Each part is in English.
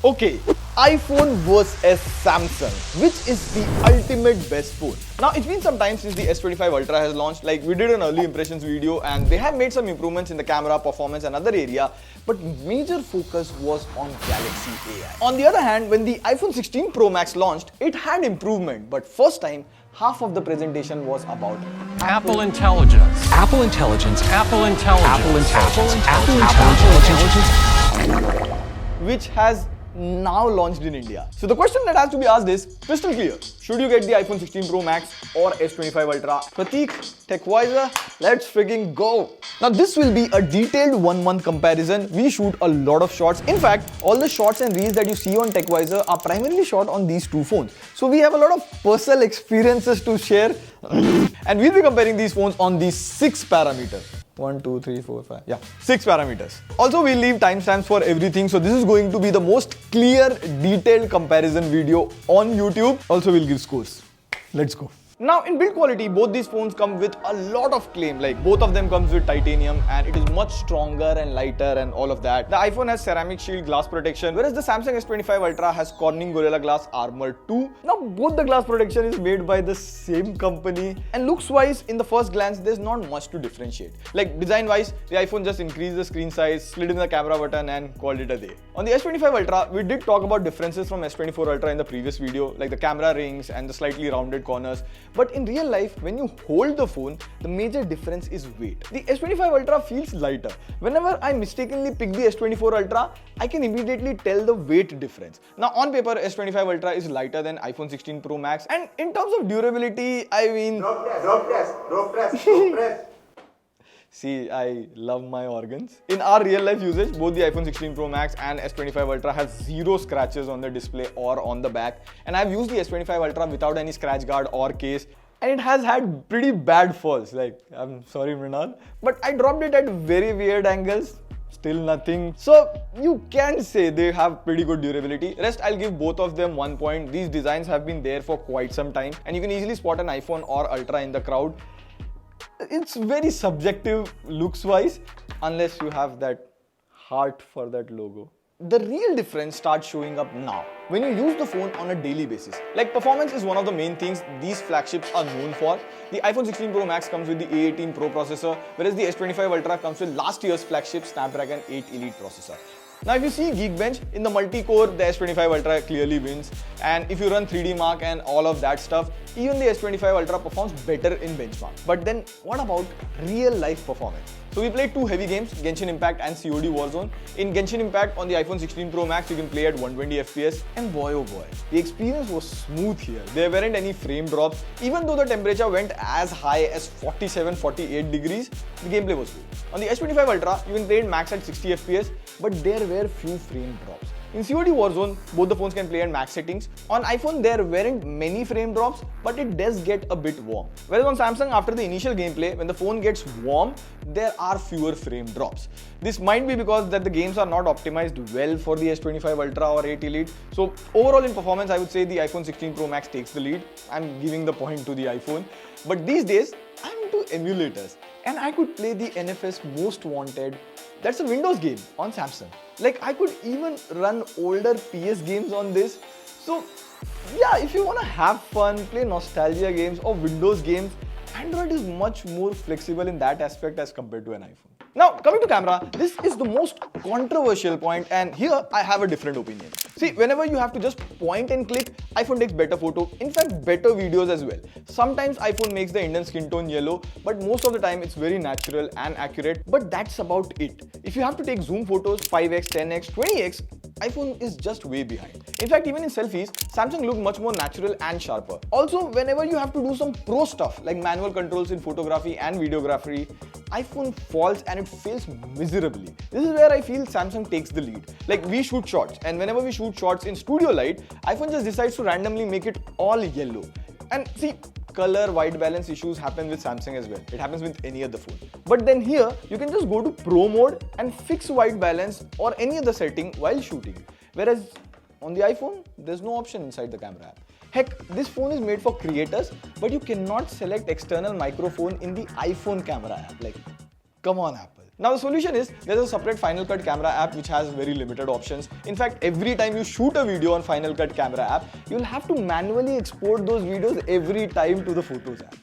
Okay, iPhone versus Samsung. Which is the ultimate best phone? Now, it's been some time since the S25 Ultra has launched. Like, we did an early impressions video and they have made some improvements in the camera, performance and other area. But major focus was on Galaxy AI. On the other hand, when the iPhone 16 Pro Max launched, it had improvement. But first time, half of the presentation was about Apple Intelligence. Apple Intelligence. Apple Intelligence. Apple Intelligence. Apple Intelligence. which has now launched in India. So the question that has to be asked is crystal clear. Should you get the iPhone 16 Pro Max or S25 Ultra? Prateek, TechWiser, let's frigging go. Now this will be a detailed 1 month comparison. We shoot a lot of shots. In fact, all the shots and reels that you see on TechWiser are primarily shot on these two phones. So we have a lot of personal experiences to share and we'll be comparing these phones on these 6 parameters. 1, 2, 3, 4, 5. Yeah, 6 parameters. Also, we'll leave timestamps for everything. So this is going to be the most clear, detailed comparison video on YouTube. Also, we'll give scores. Let's go. Now, in build quality, both these phones come with a lot of claim. Like, both of them comes with titanium and it is much stronger and lighter and all of that. The iPhone has ceramic shield glass protection, whereas the Samsung S25 Ultra has Corning Gorilla Glass Armor 2. Now, both the glass protection is made by the same company. And looks-wise, in the first glance, there's not much to differentiate. Like, design-wise, the iPhone just increased the screen size, slid in the camera button and called it a day. On the S25 Ultra, we did talk about differences from S24 Ultra in the previous video, like the camera rings and the slightly rounded corners. But in real life, when you hold the phone, the major difference is weight. The S25 Ultra feels lighter. Whenever I mistakenly pick the S24 Ultra, I can immediately tell the weight difference. Now on paper, S25 Ultra is lighter than iPhone 16 Pro Max, and in terms of durability, I mean... Don't press. See, I love my organs. In our real life usage, both the iPhone 16 Pro Max and S25 Ultra have 0 scratches on the display or on the back. And I've used the S25 Ultra without any scratch guard or case. And it has had pretty bad falls. Like, I'm sorry Mrinal, but I dropped it at very weird angles. Still nothing. So you can say they have pretty good durability. Rest, I'll give both of them 1 point. These designs have been there for quite some time. And you can easily spot an iPhone or Ultra in the crowd. It's very subjective looks-wise, unless you have that heart for that logo. The real difference starts showing up now, when you use the phone on a daily basis. Like, performance is one of the main things these flagships are known for. The iPhone 16 Pro Max comes with the A18 Pro processor, whereas the S25 Ultra comes with last year's flagship Snapdragon 8 Elite processor. Now, if you see Geekbench, in the multi-core, the S25 Ultra clearly wins. And if you run 3D Mark and all of that stuff, even the S25 Ultra performs better in benchmark. But then, what about real-life performance? So we played 2 heavy games, Genshin Impact and COD Warzone. In Genshin Impact, on the iPhone 16 Pro Max, you can play at 120 FPS. And boy oh boy, the experience was smooth here. There weren't any frame drops. Even though the temperature went as high as 47-48 degrees, the gameplay was good. On the S25 Ultra, you can play it max at 60 FPS, but there were few frame drops. In COD Warzone, both the phones can play at max settings. On iPhone, there weren't many frame drops, but it does get a bit warm. Whereas on Samsung, after the initial gameplay, when the phone gets warm, there are fewer frame drops. This might be because that the games are not optimized well for the S25 Ultra or 8 Elite. So overall in performance, I would say the iPhone 16 Pro Max takes the lead. I'm giving the point to the iPhone. But these days, I'm into emulators. And I could play the NFS Most Wanted. That's a Windows game on Samsung. Like, I could even run older PS games on this. So yeah, if you want to have fun, play nostalgia games or Windows games, Android is much more flexible in that aspect as compared to an iPhone. Now, coming to camera, this is the most controversial point, and here I have a different opinion. See, whenever you have to just point and click, iPhone takes better photo, in fact better videos as well. Sometimes iPhone makes the Indian skin tone yellow, but most of the time it's very natural and accurate, but that's about it. If you have to take zoom photos 5x, 10x, 20x, iPhone is just way behind. In fact, even in selfies, Samsung look much more natural and sharper. Also, whenever you have to do some pro stuff like manual controls in photography and videography, iPhone falls and it fails miserably. This is where I feel Samsung takes the lead. Like, we shoot shots, and whenever we shoot shots in studio light, iPhone just decides to randomly make it all yellow. And see, color white balance issues happen with Samsung as well. It happens with any other phone. But then here, you can just go to Pro mode and fix white balance or any other setting while shooting. Whereas on the iPhone, there's no option inside the camera app. Heck, this phone is made for creators, but you cannot select external microphone in the iPhone camera app. Like, come on Apple. Now the solution is there's a separate Final Cut camera app which has very limited options. In fact, every time you shoot a video on Final Cut camera app, you'll have to manually export those videos every time to the Photos app.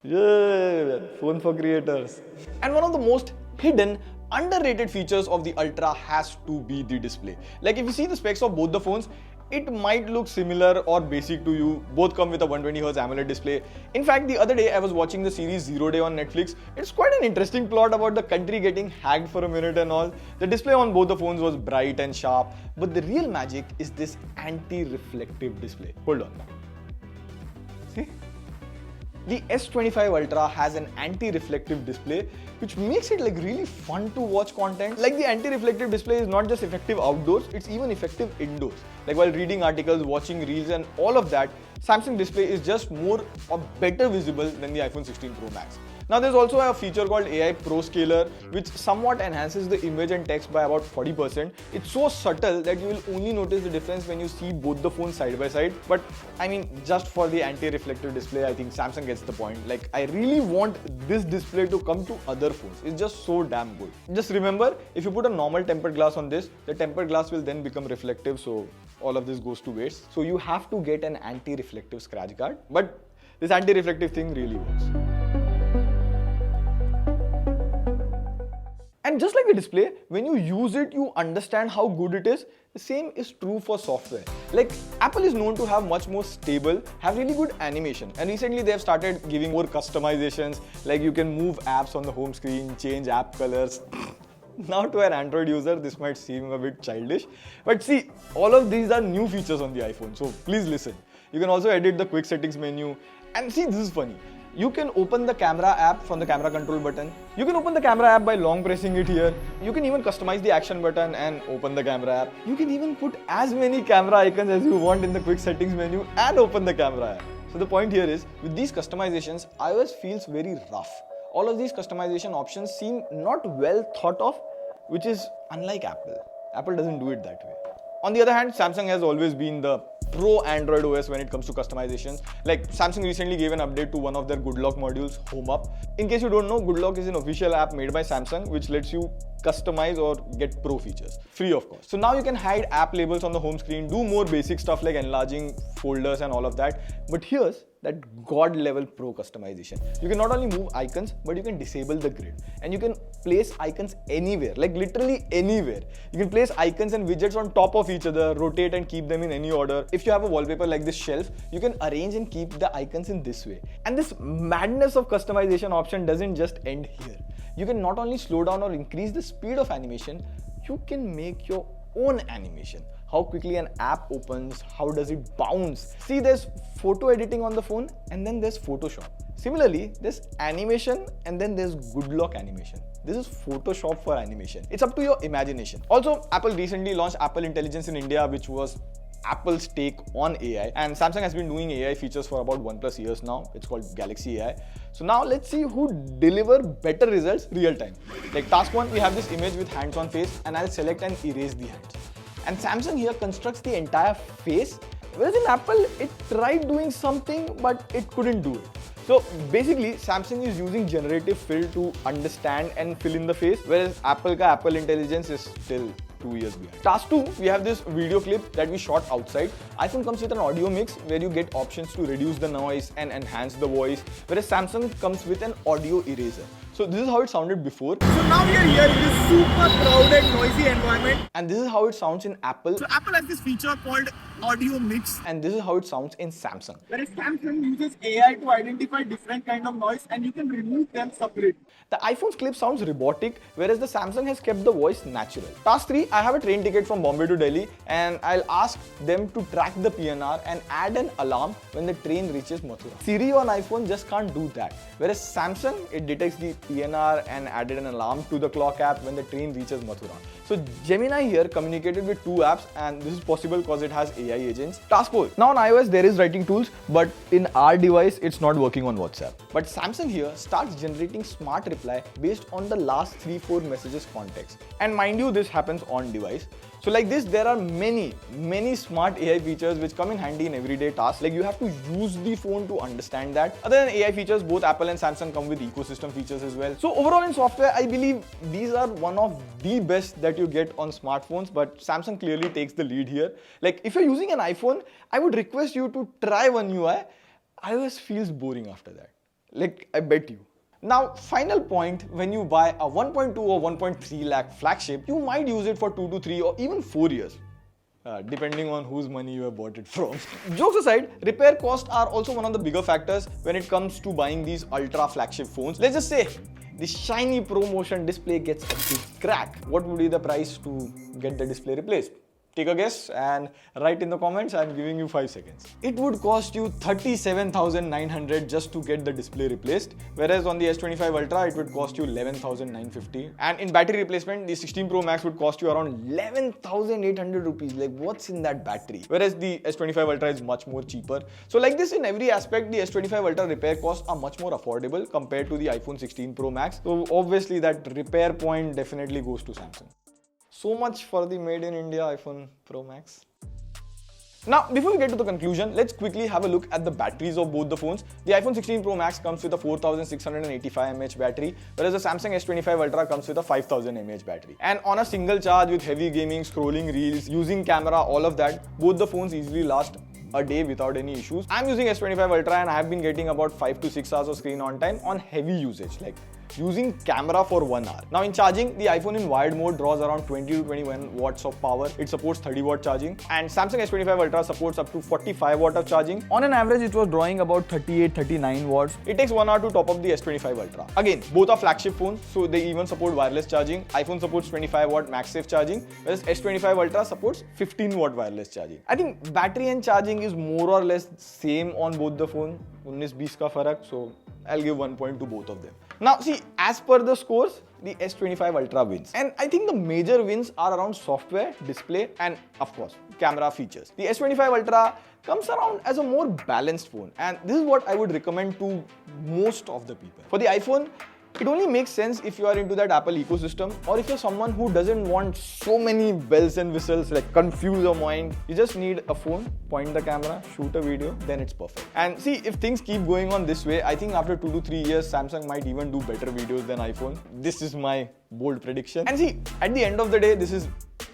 Yeah, phone for creators. And one of the most hidden, underrated features of the Ultra has to be the display. Like if you see the specs of both the phones, it might look similar or basic to you. Both come with a 120Hz AMOLED display. In fact, the other day I was watching the series 0 Day on Netflix. It's quite an interesting plot about the country getting hacked for a minute and all. The display on both the phones was bright and sharp, but the real magic is this anti-reflective display. Hold on. See? The S25 Ultra has an anti-reflective display which makes it like really fun to watch content. Like the anti-reflective display is not just effective outdoors, it's even effective indoors. Like while reading articles, watching reels and all of that, Samsung display is just more or better visible than the iPhone 16 Pro Max. Now there's also a feature called AI Pro Scaler which somewhat enhances the image and text by about 40%. It's so subtle that you will only notice the difference when you see both the phones side by side. But I mean, just for the anti-reflective display, I think Samsung gets the point. Like I really want this display to come to other phones. It's just so damn good. Just remember, if you put a normal tempered glass on this, the tempered glass will then become reflective, so all of this goes to waste. So you have to get an anti-reflective scratch guard. But this anti-reflective thing really works. And just like the display, when you use it, you understand how good it is. The same is true for software. Like Apple is known to have much more stable, have really good animation. And recently they have started giving more customizations. Like you can move apps on the home screen, change app colors. Now to an Android user, this might seem a bit childish. But see, all of these are new features on the iPhone. So please listen. You can also edit the quick settings menu. And see, this is funny. You can open the camera app from the camera control button. You can open the camera app by long pressing it here. You can even customize the action button and open the camera app. You can even put as many camera icons as you want in the quick settings menu and open the camera app. So the point here is, with these customizations, iOS feels very rough. All of these customization options seem not well thought of, which is unlike Apple. Apple doesn't do it that way. On the other hand, Samsung has always been the pro Android OS when it comes to customizations. Like Samsung recently gave an update to one of their Good Lock modules, Home Up. In case you don't know, Good Lock is an official app made by Samsung which lets you customize or get pro features, free of cost. So now you can hide app labels on the home screen, do more basic stuff like enlarging folders and all of that. But here's that god level pro customization. You can not only move icons, but you can disable the grid. And you can place icons anywhere, like literally anywhere. You can place icons and widgets on top of each other, rotate and keep them in any order. If you have a wallpaper like this shelf, you can arrange and keep the icons in this way. And this madness of customization option doesn't just end here. You can not only slow down or increase the speed of animation, you can make your own animation. How quickly an app opens, how does it bounce. See, there's photo editing on the phone and then there's Photoshop. Similarly, there's animation and then there's Good Lock animation. This is Photoshop for animation. It's up to your imagination. Also, Apple recently launched Apple Intelligence in India, which was Apple's take on AI, and Samsung has been doing AI features for about 1+ years now. It's called Galaxy AI. So now let's see who deliver better results real time. Like task 1, we have this image with hands on face and I'll select and erase the hands. And Samsung here constructs the entire face, whereas in Apple, it tried doing something but it couldn't do it. So basically, Samsung is using generative fill to understand and fill in the face, whereas Apple Intelligence is still 2 years behind. Task 2, we have this video clip that we shot outside. iPhone comes with an audio mix where you get options to reduce the noise and enhance the voice, whereas Samsung comes with an audio eraser. So this is how it sounded before. So now we are here in this super crowded, noisy environment. And this is how it sounds in Apple. So Apple has this feature called audio mix. And this is how it sounds in Samsung. Whereas Samsung uses AI to identify different kind of noise and you can remove them separately. The iPhone's clip sounds robotic, whereas the Samsung has kept the voice natural. Task 3, I have a train ticket from Bombay to Delhi and I'll ask them to track the PNR and add an alarm when the train reaches Mathura. Siri on iPhone just can't do that. Whereas Samsung, it detects the PNR and added an alarm to the clock app when the train reaches Mathura. So Gemini here communicated with 2 apps, and this is possible because it has AI agents. Task force. Now on iOS there is writing tools, but in our device it's not working on WhatsApp. But Samsung here starts generating smart reply based on the last 3-4 messages context. And mind you, this happens on device. So like this, there are many smart AI features which come in handy in everyday tasks. Like you have to use the phone to understand that. Other than AI features, both Apple and Samsung come with ecosystem features as well. So overall in software, I believe these are one of the best that you get on smartphones, but Samsung clearly takes the lead here. Like if you're using an iPhone, I would request you to try One UI. iOS feels boring after that. Like I bet you. Now, final point, when you buy a 1.2 or 1.3 lakh flagship, you might use it for 2 to 3 or even 4 years. Depending on whose money you have bought it from. Jokes aside, repair costs are also one of the bigger factors when it comes to buying these ultra flagship phones. Let's just say the shiny ProMotion display gets a big crack. What would be the price to get the display replaced? Take a guess and write in the comments. I'm giving you 5 seconds. It would cost you 37,900 just to get the display replaced, whereas on the S25 Ultra it would cost you 11,950. And in battery replacement, the 16 Pro Max would cost you around 11,800 rupees. Like what's in that battery? Whereas the S25 Ultra is much more cheaper. So like this, in every aspect, the S25 Ultra repair costs are much more affordable compared to the iPhone 16 Pro Max. So obviously that repair point definitely goes to Samsung. So much for the made in India iPhone Pro Max. Now, before we get to the conclusion, let's quickly have a look at the batteries of both the phones. The iPhone 16 Pro Max comes with a 4685 mAh battery, whereas the Samsung S25 Ultra comes with a 5000 mAh battery. And on a single charge with heavy gaming, scrolling reels, using camera, all of that, both the phones easily last a day without any issues. I'm using S25 Ultra and I have been getting about 5 to 6 hours of screen on time on heavy usage, like using camera for 1 hour. Now in charging, the iPhone in wired mode draws around 20 to 21 watts of power. It supports 30 watt charging, and Samsung S25 Ultra supports up to 45 watt of charging. On an average, it was drawing about 38-39 watts. It takes 1 hour to top up the S25 Ultra. Again, both are flagship phones, so they even support wireless charging. iPhone supports 25 watt MagSafe charging, whereas S25 Ultra supports 15 watt wireless charging. I think battery and charging is more or less same on both the phone. 19-20 ka farak, so I'll give 1 point to both of them. Now see, as per the scores, the S25 Ultra wins. And I think the major wins are around software, display, and of course, camera features. The S25 Ultra comes around as a more balanced phone, and this is what I would recommend to most of the people. For the iPhone, it only makes sense if you are into that Apple ecosystem, or if you're someone who doesn't want so many bells and whistles, like confuse your mind. You just need a phone, point the camera, shoot a video, then it's perfect. And see, if things keep going on this way, I think after 2 to 3 years, Samsung might even do better videos than iPhone. This is my bold prediction. And see, at the end of the day, this is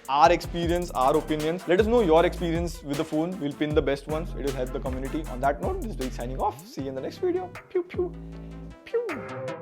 our experience, our opinions. Let us know your experience with the phone. We'll pin the best ones. It will help the community. On that note, this is Dave signing off. See you in the next video. Pew, pew, pew.